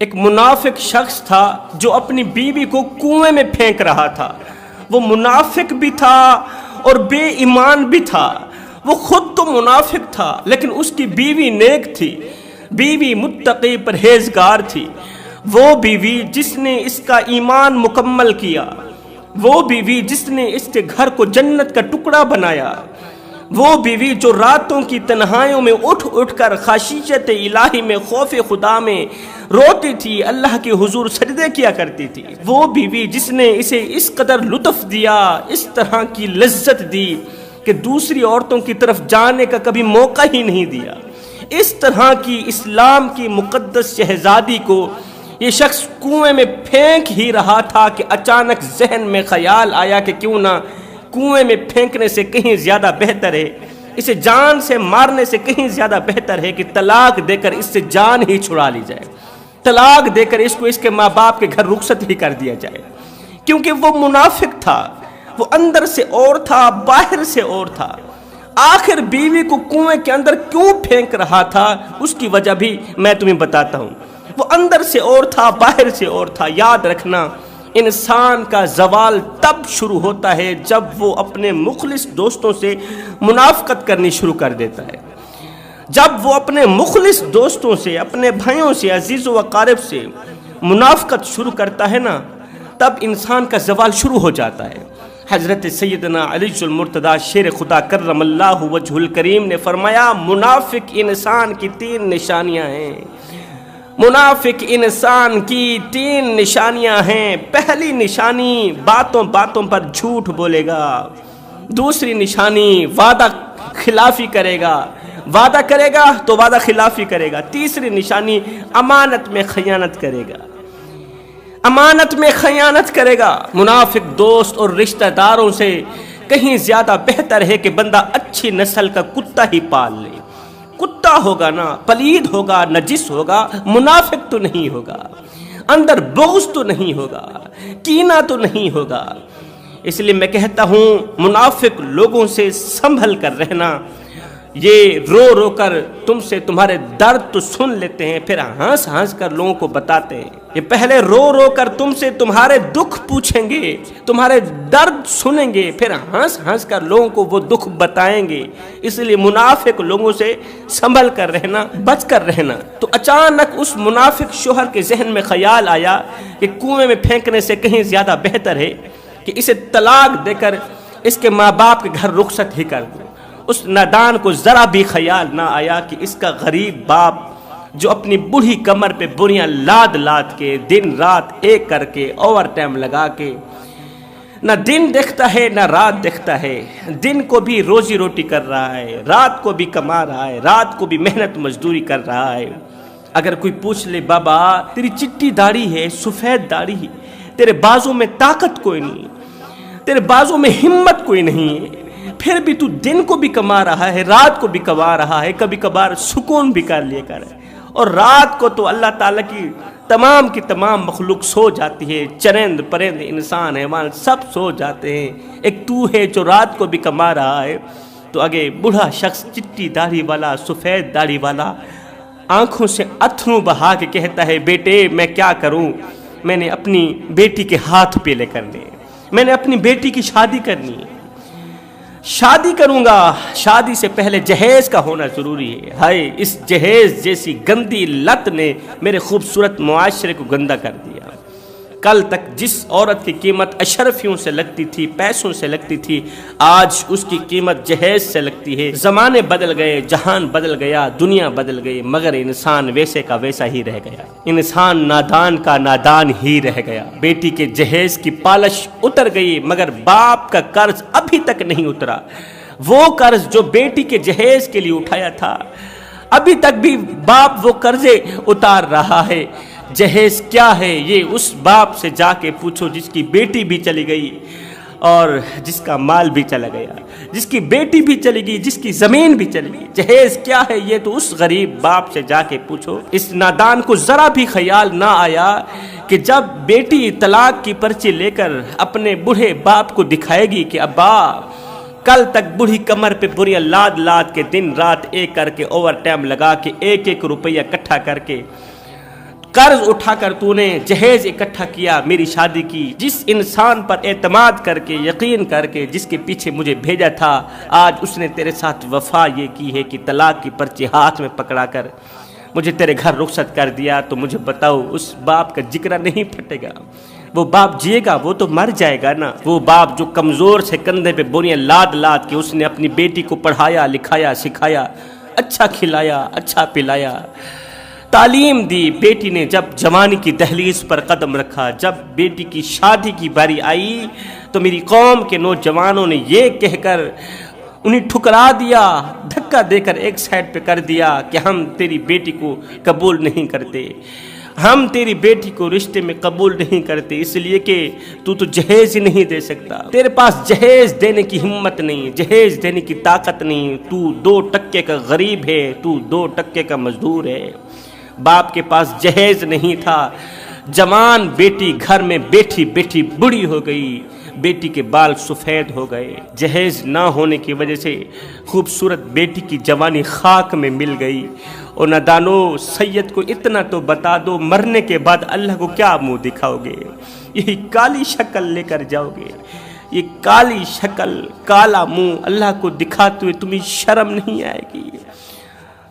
ایک منافق شخص تھا جو اپنی بیوی کو کنویں میں پھینک رہا تھا۔ وہ منافق بھی تھا اور بے ایمان بھی تھا۔ وہ خود تو منافق تھا لیکن اس کی بیوی نیک تھی، بیوی متقی پرہیزگار تھی۔ وہ بیوی جس نے اس کا ایمان مکمل کیا، وہ بیوی جس نے اس کے گھر کو جنت کا ٹکڑا بنایا، وہ بیوی جو راتوں کی تنہائیوں میں اٹھ اٹھ کر خشیت الہی میں خوف خدا میں روتی تھی، اللہ کے حضور سجدے کیا کرتی تھی، وہ بیوی جس نے اسے اس قدر لطف دیا، اس طرح کی لذت دی کہ دوسری عورتوں کی طرف جانے کا کبھی موقع ہی نہیں دیا۔ اس طرح کی اسلام کی مقدس شہزادی کو یہ شخص کنویں میں پھینک ہی رہا تھا کہ اچانک ذہن میں خیال آیا کہ کیوں نہ کنویں میں پھینکنے سے کہیں زیادہ بہتر ہے، اسے جان سے مارنے سے کہیں زیادہ بہتر ہے کہ طلاق دے کر اس سے جان ہی چھڑا لی جائے، طلاق دے کر اس کو اس کے ماں باپ کے گھر رخصت ہی کر دیا جائے، کیونکہ وہ منافق تھا، وہ اندر سے اور تھا باہر سے اور تھا۔ آخر بیوی کو کنویں کے اندر کیوں پھینک رہا تھا اس کی وجہ بھی میں تمہیں بتاتا ہوں۔ وہ اندر سے اور تھا باہر سے اور تھا۔ یاد رکھنا، انسان کا زوال تب شروع ہوتا ہے جب وہ اپنے مخلص دوستوں سے منافقت کرنی شروع کر دیتا ہے۔ جب وہ اپنے مخلص دوستوں سے، اپنے بھائیوں سے، عزیز و اقارب سے منافقت شروع کرتا ہے نا، تب انسان کا زوال شروع ہو جاتا ہے۔ حضرت سیدنا علی المرتضیٰ شیر خدا کرم اللہ وجہ الکریم نے فرمایا، منافق انسان کی 3 نشانیاں ہیں۔ منافق انسان کی 3 نشانیاں ہیں۔ پہلی نشانی، باتوں باتوں پر جھوٹ بولے گا۔ دوسری نشانی، وعدہ خلافی کرے گا، وعدہ کرے گا تو وعدہ خلافی کرے گا۔ تیسری نشانی، امانت میں خیانت کرے گا، امانت میں خیانت کرے گا۔ منافق دوست اور رشتہ داروں سے کہیں زیادہ بہتر ہے کہ بندہ اچھی نسل کا کتا ہی پال لے۔ کتا ہوگا نا، پلید ہوگا، نجس ہوگا، منافق تو نہیں ہوگا، اندر بغض تو نہیں ہوگا، کینہ تو نہیں ہوگا۔ اس لیے میں کہتا ہوں، منافق لوگوں سے سنبھل کر رہنا۔ یہ رو رو کر تم سے تمہارے درد تو سن لیتے ہیں، پھر ہنس ہنس کر لوگوں کو بتاتے ہیں۔ یہ پہلے رو رو کر تم سے تمہارے دکھ پوچھیں گے، تمہارے درد سنیں گے، پھر ہنس ہنس کر لوگوں کو وہ دکھ بتائیں گے۔ اس لیے منافق لوگوں سے سنبھل کر رہنا، بچ کر رہنا۔ تو اچانک اس منافق شوہر کے ذہن میں خیال آیا کہ کنویں میں پھینکنے سے کہیں زیادہ بہتر ہے کہ اسے طلاق دے کر اس کے ماں باپ کے گھر رخصت ہی کر دوں۔ اس نادان کو ذرا بھی خیال نہ آیا کہ اس کا غریب باپ جو اپنی بوڑھی کمر پہ بریاں لاد لاد کے دن رات ایک کر کے اوور ٹائم لگا کے نہ دن دیکھتا ہے نہ رات دیکھتا ہے، دن کو بھی روزی روٹی کر رہا ہے، رات کو بھی کما رہا ہے، رات کو بھی محنت مزدوری کر رہا ہے۔ اگر کوئی پوچھ لے، بابا تیری چٹی داڑھی ہے، سفید داڑھی ہے، تیرے بازوں میں طاقت کوئی نہیں، تیرے بازوں میں ہمت کوئی نہیں ہے، پھر بھی تو دن کو بھی کما رہا ہے، رات کو بھی کما رہا ہے، کبھی کبھار سکون بھی کر لیا کر، اور رات کو تو اللہ تعالیٰ کی تمام مخلوق سو جاتی ہے، چرند پرند انسان حیوان سب سو جاتے ہیں، ایک تو ہے جو رات کو بھی کما رہا ہے۔ تو آگے بوڑھا شخص چٹی داڑھی والا، سفید داڑھی والا، آنکھوں سے اتھرو بہا کے کہتا ہے، بیٹے میں کیا کروں، میں نے اپنی بیٹی کے ہاتھ پیلے کرنے، میں نے اپنی بیٹی کی شادی کرنی ہے، شادی کروں گا، شادی سے پہلے جہیز کا ہونا ضروری ہے۔ ہائے، اس جہیز جیسی گندی لت نے میرے خوبصورت معاشرے کو گندا کر دیا۔ کل تک جس عورت کی قیمت اشرفیوں سے لگتی تھی، پیسوں سے لگتی تھی، آج اس کی قیمت جہیز سے لگتی ہے۔ زمانے بدل گئے، جہان بدل گیا، دنیا بدل گئی، مگر انسان ویسے کا ویسا ہی رہ گیا، انسان نادان کا نادان ہی رہ گیا۔ بیٹی کے جہیز کی پالش اتر گئی مگر باپ کا قرض ابھی تک نہیں اترا۔ وہ قرض جو بیٹی کے جہیز کے لیے اٹھایا تھا، ابھی تک بھی باپ وہ قرضے اتار رہا ہے۔ جہیز کیا ہے یہ اس باپ سے جا کے پوچھو جس کی بیٹی بھی چلی گئی اور جس کا مال بھی چلا گیا، جس کی بیٹی بھی چلی گئی، جس کی زمین بھی چلی گئی۔ جہیز کیا ہے یہ تو اس غریب باپ سے جا کے پوچھو۔ اس نادان کو ذرا بھی خیال نہ آیا کہ جب بیٹی طلاق کی پرچی لے کر اپنے بوڑھے باپ کو دکھائے گی کہ ابا کل تک بوڑھی کمر پہ بریاں لاد لاد کے دن رات ایک کر کے اوور ٹائم لگا کے 1 روپیہ اکٹھا کر کے कर्ज उठाकर तूने जहेज इकट्ठा किया मेरी शादी की, जिस इंसान पर एतमाद करके यकीन करके जिसके पीछे मुझे भेजा था, आज उसने तेरे साथ वफा ये की है कि तलाक की पर्ची हाथ में पकड़ा कर मुझे तेरे घर रुखसत कर दिया। तो मुझे बताओ उस बाप का जिक्र नहीं फटेगा? वो बाप जिएगा, वो तो मर जाएगा ना। वो बाप जो कमज़ोर से कंधे पे बोरियां लाद लाद के उसने अपनी बेटी को पढ़ाया लिखाया सिखाया, अच्छा खिलाया अच्छा पिलाया, तालीम दी। बेटी ने जब जवानी की दहलीज पर कदम रखा, जब बेटी की शादी की बारी आई, तो मेरी कौम के नौजवानों ने ये कहकर उन्हें ठुकरा दिया, धक्का देकर एक साइड पे कर दिया कि हम तेरी बेटी को कबूल नहीं करते, हम तेरी बेटी को रिश्ते में कबूल नहीं करते, इसलिए कि तू तो जहेज ही नहीं दे सकता, तेरे पास जहेज देने की हिम्मत नहीं, जहेज देने की ताकत नहीं, तू 2% का गरीब है, तू 2% का मजदूर है। बाप के पास जहेज नहीं था। जवान बेटी घर में बैठी बैठी बूढ़ी हो गई, बेटी के बाल सफ़ेद हो गए। जहेज ना होने की वजह से खूबसूरत बेटी की जवानी खाक में मिल गई। और नादानो, सैयद को इतना तो बता दो, मरने के बाद अल्लाह को क्या मुंह दिखाओगे? यही काली शक्ल लेकर जाओगे, ये काली शक्ल काला मुंह अल्लाह को दिखाते हुए तुम्हें शर्म नहीं आएगी?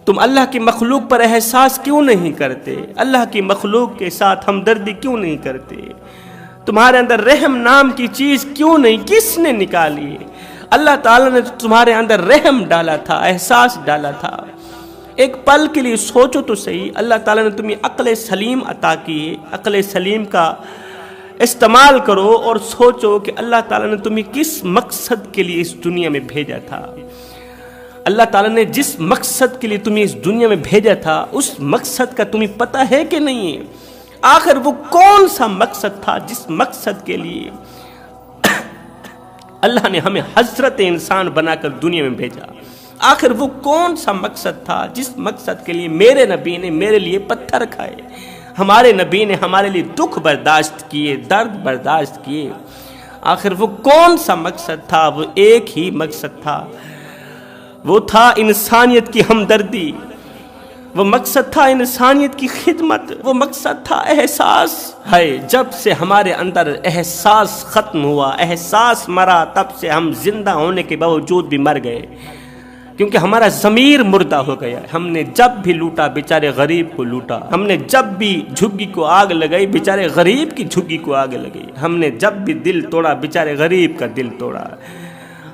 तुम अल्लाह की मखलूक पर एहसास क्यों नहीं करते? अल्लाह की मखलूक के साथ हमदर्दी क्यों नहीं करते? तुम्हारे अंदर रहम नाम की चीज़ क्यों नहीं? किसने निकाली? अल्लाह ताला ने तुम्हारे अंदर रहम डाला था, एहसास डाला था। एक पल के लिए सोचो तो सही, अल्लाह ताला ने तुम्हें अक्ल सलीम अता की, अक्ल सलीम का इस्तेमाल करो और सोचो कि अल्लाह ताला ने तुम्हें किस मकसद के लिए इस दुनिया में भेजा था। अल्लाह ताला ने जिस मकसद के लिए तुम्हें इस दुनिया में भेजा था, उस मकसद का तुम्हें पता है कि नहीं? आखिर वो कौन सा मकसद था जिस मकसद के लिए अल्लाह ने हमें हजरत इंसान बनाकर दुनिया में भेजा? आखिर वो कौन सा मकसद था जिस मकसद के लिए मेरे नबी ने मेरे लिए पत्थर खाए, हमारे नबी ने हमारे लिए दुख बर्दाश्त किए, दर्द बर्दाश्त किए? आखिर वो कौन सा मकसद था? वो एक ही मकसद था, वो था इंसानियत की हमदर्दी, वो मकसद था इंसानियत की खिदमत, वो मकसद था एहसास। है जब से हमारे अंदर एहसास ख़त्म हुआ, एहसास मरा, तब से हम जिंदा होने के बावजूद भी मर गए, क्योंकि हमारा ज़मीर मुर्दा हो गया। हमने जब भी लूटा बेचारे गरीब को लूटा, हमने जब भी झुग्गी को आग लगाई बेचारे गरीब की झुग्गी को आग लगी, हमने जब भी दिल तोड़ा बेचारे गरीब का दिल तोड़ा,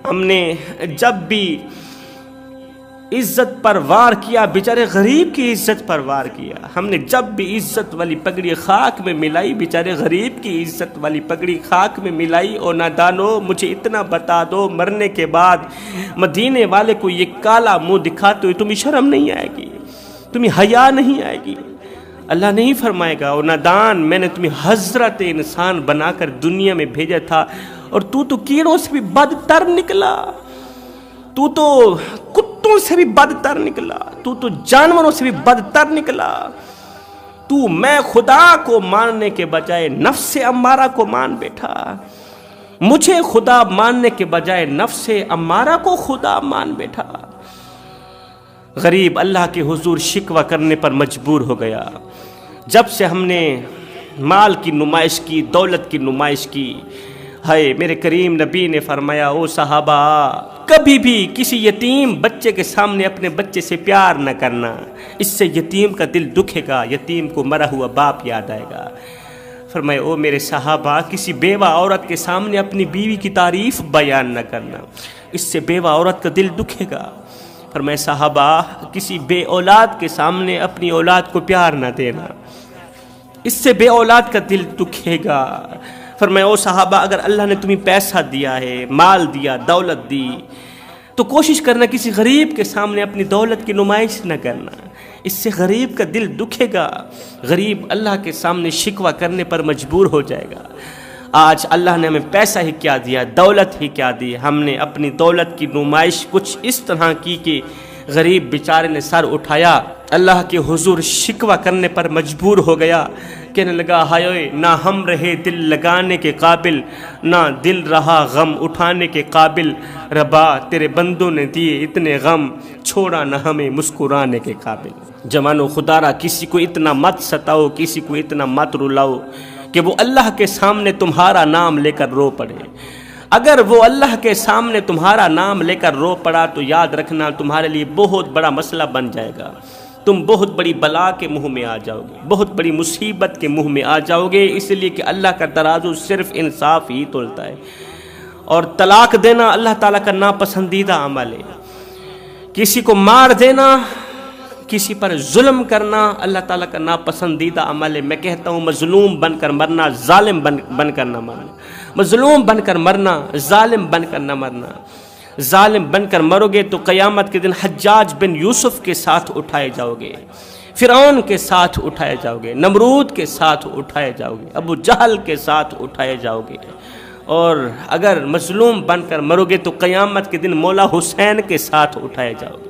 हमने जब भी इज्जत पर वार किया बेचारे गरीब की इज्जत पर वार किया, हमने जब भी इज्जत वाली पगड़ी खाक में मिलाई बेचारे गरीब की इज्जत वाली पगड़ी खाक में मिलाई। और नादानो, मुझे इतना बता दो, मरने के बाद मदीने वाले को ये काला मुंह दिखाते हुए तुम्हें शर्म नहीं आएगी? तुम्हें हया नहीं आएगी? अल्लाह नहीं फरमाएगा, और नादान, मैंने तुम्हें हजरत इंसान बनाकर दुनिया में भेजा था और तू तो कीड़ों से भी बदतर निकला, तू तो कुत्तों से भी बदतर निकला, तू तो जानवरों से भी बदतर निकला। तू मैं खुदा को मानने के बजाय नफ्से अम्मारा को मान बैठा, मुझे खुदा मानने के बजाय नफ्से अम्मारा को खुदा मान बैठा। गरीब अल्लाह के हुजूर शिकवा करने पर मजबूर हो गया। जब से हमने माल की नुमाइश की, दौलत की नुमाइश की, है मेरे करीम नबी ने फरमाया, ओ सहाबा, कभी भी किसी यतीम बच्चे के सामने अपने बच्चे से प्यार न करना, इससे यतीम का दिल दुखेगा, यतीम को मरा हुआ बाप याद आएगा। फरमाया, ओ मेरे सहाबा, किसी बेवा औरत के सामने अपनी बीवी की तारीफ बयान न करना, इससे बेवा औरत का दिल दुखेगा। फरमाया, सहाबा, किसी बे औलाद के सामने अपनी औलाद को प्यार न देना, इससे बे औलाद का दिल दुखेगा। फरमाया, ओ सहाबा, अगर अल्लाह ने तुम्हें पैसा दिया है, माल दिया, दौलत दी, तो कोशिश करना किसी गरीब के सामने अपनी दौलत की नुमाइश न करना, इससे गरीब का दिल दुखेगा, गरीब अल्लाह के सामने शिकवा करने पर मजबूर हो जाएगा। आज अल्लाह ने हमें पैसा ही क्या दिया, दौलत ही क्या दी, हमने अपनी दौलत की नुमाइश कुछ इस तरह की कि गरीब बेचारे ने सर उठाया, अल्लाह के हुजूर शिकवा करने पर मजबूर हो गया। कहने लगा, हाय ना हम रहे दिल लगाने के काबिल, ना दिल रहा गम उठाने के काबिल। रबा तेरे बंदों ने दिए इतने गम, छोड़ा ना हमें मुस्कुराने के काबिल। जवानो खुदारा, किसी को इतना मत सताओ, किसी को इतना मत रुलाओ कि वो अल्लाह के सामने तुम्हारा नाम लेकर रो पड़े। अगर वो अल्लाह के सामने तुम्हारा नाम लेकर रो पड़ा तो याद रखना तुम्हारे लिए बहुत बड़ा मसला बन जाएगा। तुम बहुत बड़ी बला के मुंह में आ जाओगे, बहुत बड़ी मुसीबत के मुंह में आ जाओगे, इसलिए कि अल्लाह का तराजू सिर्फ इंसाफ ही तोलता है। और तलाक देना अल्लाह ताला का नापसंदीदा अमल है। किसी को मार देना, किसी पर जुल्म करना अल्लाह ताला का नापसंदीदा अमल है। मैं कहता हूँ मजलूम बनकर मरना, जालिम बनकर न मरना। मजलूम बनकर मरना, जालिम बनकर न मरना। जालिम बनकर मरोगे तो क़यामत के दिन हज्जाज बिन यूसुफ के साथ उठाए जाओगे, फिरौन के साथ उठाए जाओगे, नमरूद के साथ उठाए जाओगे, अबू जहल के साथ उठाए जाओगे। और अगर मजलूम बनकर मरोगे तो क़यामत के दिन मौला हुसैन के साथ उठाए जाओगे।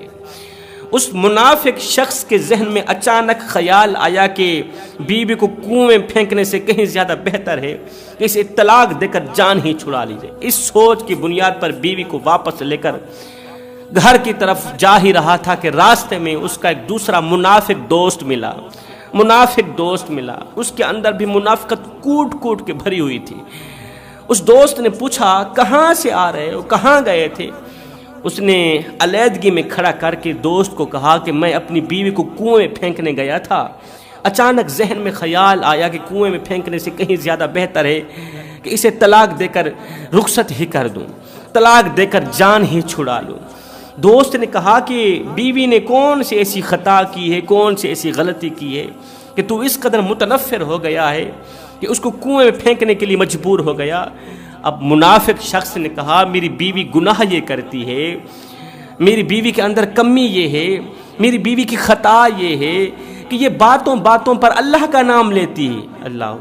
उस मुनाफिक शख्स के जहन में अचानक ख्याल आया कि बीवी को कुएं में फेंकने से कहीं ज़्यादा बेहतर है कि इसे तलाक देकर जान ही छुड़ा ली जाए। इस सोच की बुनियाद पर बीवी को वापस लेकर घर की तरफ जा ही रहा था कि रास्ते में उसका एक दूसरा मुनाफिक दोस्त मिला। मुनाफिक दोस्त मिला, उसके अंदर भी मुनाफिकत कूट कूट के भरी हुई थी। उस दोस्त ने पूछा, कहाँ से आ रहे हो, कहाँ गए थे? उसने अलैदगी में खड़ा करके दोस्त को कहा कि मैं अपनी बीवी को कुएं में फेंकने गया था। अचानक जहन में ख्याल आया कि कुएं में फेंकने से कहीं ज़्यादा बेहतर है कि इसे तलाक देकर रुखसत ही कर दूं, तलाक देकर जान ही छुड़ा लूं। दोस्त ने कहा कि बीवी ने कौन सी ऐसी ख़ता की है, कौन सी ऐसी गलती की है कि तू इस कदर मुतनफ़िर हो गया है कि उसको कुएं में फेंकने के लिए मजबूर हो गया। अब मुनाफिक शख्स ने कहा, मेरी बीवी गुनाह ये करती है, मेरी बीवी के अंदर कमी ये है, मेरी बीवी की ख़ता ये है कि ये बातों बातों पर अल्लाह का नाम लेती है, अल्लाह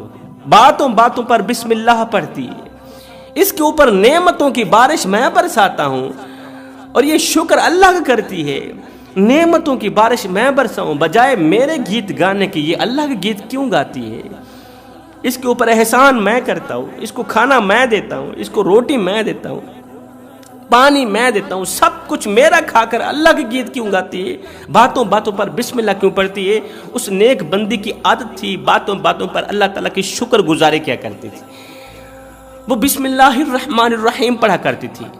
बातों बातों पर बिस्मिल्लाह पढ़ती है, इसके ऊपर नेमतों की बारिश मैं बरसाता हूँ और ये शुक्र अल्लाह का करती है, नेमतों की बारिश मैं बरसाऊँ, बजाय मेरे गीत गाने की ये अल्लाह के गीत क्यों गाती है? इसके ऊपर एहसान मैं करता हूँ, इसको खाना मैं देता हूँ, इसको रोटी मैं देता हूँ, पानी मैं देता हूँ, सब कुछ मेरा खाकर अल्लाह के गीत क्यों गाती है? बातों बातों पर बिस्मिल्लाह क्यों पढ़ती है? उस नेक बंदी की आदत थी बातों बातों पर अल्लाह ताला की शुक्र गुजारी क्या करती थी। वो बिस्मिल्लाहिर्रहमानिर्रहीम पढ़ा करती थी।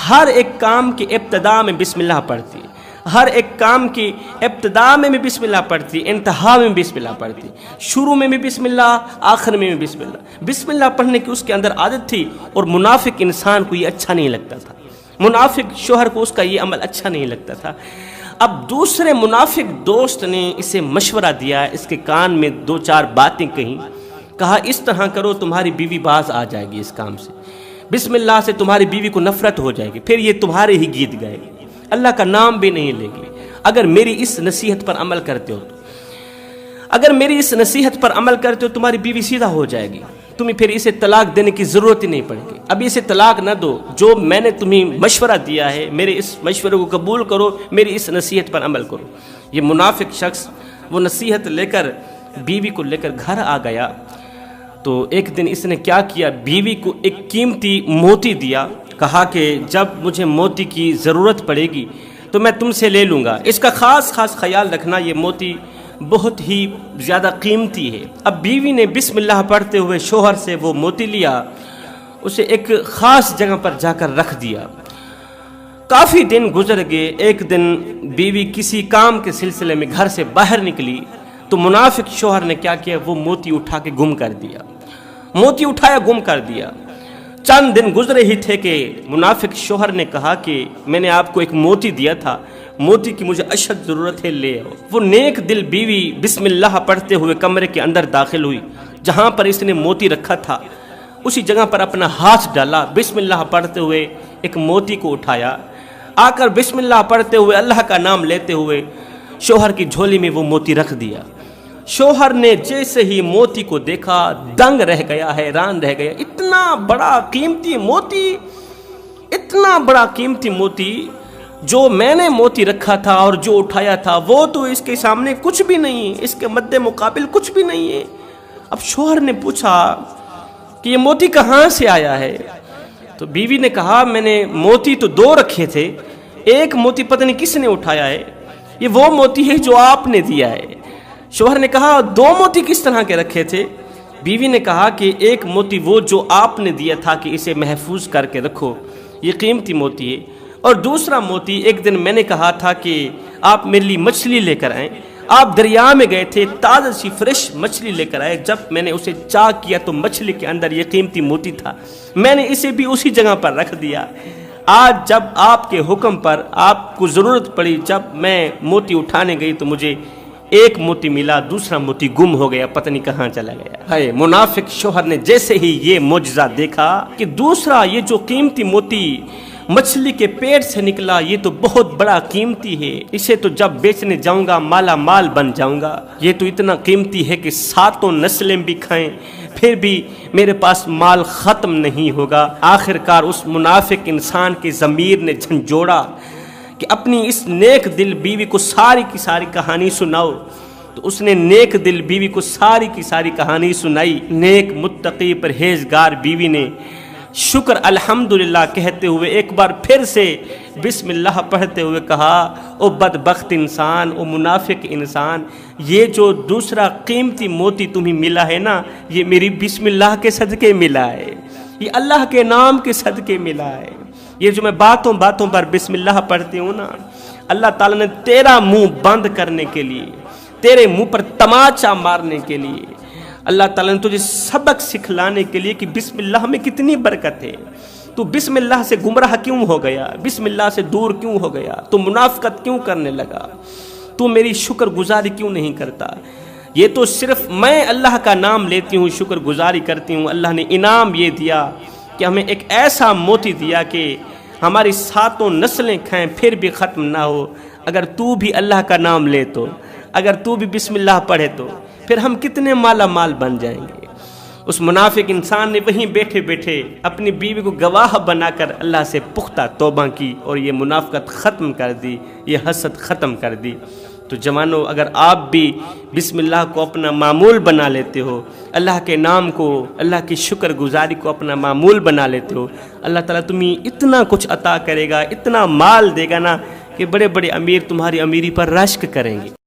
हर एक काम की इब्तिदा में बिस्मिल्लाह पढ़ती, हर एक काम की इब्तिदा में भी बिस्मिल्लाह पढ़ती, इंतहा में भी बिस्मिल्लाह पढ़ती, शुरू में भी बिस्मिल्लाह, आखिर में भी बिस्मिल्लाह। बिस्मिल्लाह पढ़ने की उसके अंदर आदत थी और मुनाफिक इंसान को ये अच्छा नहीं लगता था, मुनाफिक शोहर को उसका ये अमल अच्छा नहीं लगता था। अब दूसरे मुनाफिक दोस्त ने इसे मशवरा दिया, इसके कान में दो चार बातें कहीं, कहा इस तरह करो तुम्हारी बीवी बाज आ जाएगी इस काम से, बिस्मिल्लाह से तुम्हारी बीवी को नफरत हो जाएगी, फिर ये तुम्हारे ही गीत गाएगी, अल्लाह का नाम भी नहीं लेगी। अगर मेरी इस नसीहत पर अमल करते हो तो, अगर मेरी इस नसीहत पर अमल करते हो तुम्हारी बीवी सीधा हो जाएगी, तुम्हें फिर इसे तलाक देने की ज़रूरत ही नहीं पड़ेगी। अब इसे तलाक न दो, जो मैंने तुम्हें मशवरा दिया है मेरे इस मशवरे को कबूल करो, मेरी इस नसीहत पर अमल करो। ये मुनाफिक शख्स वो नसीहत लेकर बीवी को लेकर घर आ गया। तो एक दिन इसने क्या किया, बीवी को एक कीमती मोती दिया, कहा कि जब मुझे मोती की ज़रूरत पड़ेगी तो मैं तुमसे ले लूँगा, इसका ख़ास ख्याल रखना, ये मोती बहुत ही ज़्यादा कीमती है। अब बीवी ने बिस्मिल्लाह पढ़ते हुए शोहर से वो मोती लिया, उसे एक ख़ास जगह पर जाकर रख दिया। काफ़ी दिन गुजर गए। एक दिन बीवी किसी काम के सिलसिले में घर से बाहर निकली तो मुनाफिक शोहर ने क्या किया, वो मोती उठा के गुम कर दिया, मोती उठाया गुम कर दिया। चंद दिन गुजरे ही थे कि मुनाफिक शोहर ने कहा कि मैंने आपको एक मोती दिया था, मोती की मुझे अशद ज़रूरत है, ले आओ। वो नेक दिल बीवी बिस्मिल्लाह पढ़ते हुए कमरे के अंदर दाखिल हुई, जहाँ पर इसने मोती रखा था उसी जगह पर अपना हाथ डाला, बिस्मिल्लाह पढ़ते हुए एक मोती को उठाया, आकर बिस्मिल्लाह पढ़ते हुए अल्लाह का नाम लेते हुए शोहर की झोली में वो मोती रख दिया। शोहर ने जैसे ही मोती को देखा दंग रह गया, हैरान रह गया, इतना बड़ा कीमती मोती, इतना बड़ा कीमती मोती جو میں نے موتی رکھا تھا اور جو اٹھایا تھا وہ تو اس کے سامنے کچھ بھی نہیں ہے، اس کے مد مقابل کچھ بھی نہیں ہے۔ اب شوہر نے پوچھا کہ یہ موتی کہاں سے آیا ہے؟ تو بیوی نے کہا میں نے موتی تو 2 رکھے تھے، ایک موتی پتہ نہیں کس نے اٹھایا ہے، یہ وہ موتی ہے جو آپ نے دیا ہے۔ شوہر نے کہا 2 موتی کس طرح کے رکھے تھے؟ بیوی نے کہا کہ ایک موتی وہ جو آپ نے دیا تھا کہ اسے محفوظ کر کے رکھو، یہ قیمتی موتی ہے، اور دوسرا موتی ایک دن میں نے کہا تھا کہ آپ میرے لیے مچھلی لے کر آئیں، آپ دریا میں گئے تھے، تازہ سی فریش مچھلی لے کر آئے، جب میں نے اسے چاک کیا تو مچھلی کے اندر یہ قیمتی موتی تھا، میں نے اسے بھی اسی جگہ پر رکھ دیا۔ آج جب آپ کے حکم پر آپ کو ضرورت پڑی، جب میں موتی اٹھانے گئی تو مجھے ایک موتی ملا، دوسرا موتی گم ہو گیا، پتہ نہیں کہاں چلا گیا۔ ہے منافق شوہر نے جیسے ہی یہ معجزہ دیکھا کہ دوسرا یہ جو قیمتی موتی مچھلی کے پیٹ سے نکلا یہ تو بہت بڑا قیمتی ہے، اسے تو جب بیچنے جاؤں گا مالا مال بن جاؤں گا، یہ تو اتنا قیمتی ہے کہ 7 نسلیں بھی کھائیں پھر بھی میرے پاس مال ختم نہیں ہوگا۔ آخرکار اس منافق انسان کے ضمیر نے جھنجھوڑا کہ اپنی اس نیک دل بیوی کو ساری کی ساری کہانی سناؤ، تو اس نے نیک دل بیوی کو ساری کی ساری کہانی سنائی۔ نیک متقی پرہیزگار بیوی نے شکر الحمدللہ کہتے ہوئے ایک بار پھر سے بسم اللہ پڑھتے ہوئے کہا، او بدبخت انسان، او منافق انسان، یہ جو دوسرا قیمتی موتی تمہیں ملا ہے نا، یہ میری بسم اللہ کے صدقے ملا ہے، یہ اللہ کے نام کے صدقے ملا ہے۔ یہ جو میں باتوں باتوں پر بسم اللہ پڑھتی ہوں نا، اللہ تعالیٰ نے تیرا منہ بند کرنے کے لیے، تیرے منہ پر تماچا مارنے کے لیے، اللہ تعالیٰ نے تجھے سبق سکھلانے کے لیے کہ بسم اللہ میں کتنی برکت ہے۔ تو بسم اللہ سے گمراہ کیوں ہو گیا؟ بسم اللہ سے دور کیوں ہو گیا؟ تو منافقت کیوں کرنے لگا؟ تو میری شکر گزاری کیوں نہیں کرتا؟ یہ تو صرف میں اللہ کا نام لیتی ہوں، شکر گزاری کرتی ہوں، اللہ نے انعام یہ دیا کہ ہمیں ایک ایسا موتی دیا کہ ہماری 7 نسلیں کھائیں پھر بھی ختم نہ ہو۔ اگر تو بھی اللہ کا نام لے تو، اگر تو بھی بسم اللہ پڑھے تو پھر ہم کتنے مالا مال بن جائیں گے۔ اس منافق انسان نے وہیں بیٹھے بیٹھے اپنی بیوی کو گواہ بنا کر اللہ سے پختہ توبہ کی اور یہ منافقت ختم کر دی، یہ حسد ختم کر دی۔ تو جوانوں، اگر آپ بھی بسم اللہ کو اپنا معمول بنا لیتے ہو، اللہ کے نام کو، اللہ کی شکر گزاری کو اپنا معمول بنا لیتے ہو، اللہ تعالیٰ تمہیں اتنا کچھ عطا کرے گا، اتنا مال دے گا نا کہ بڑے بڑے امیر تمہاری امیری پر رشک کریں گے۔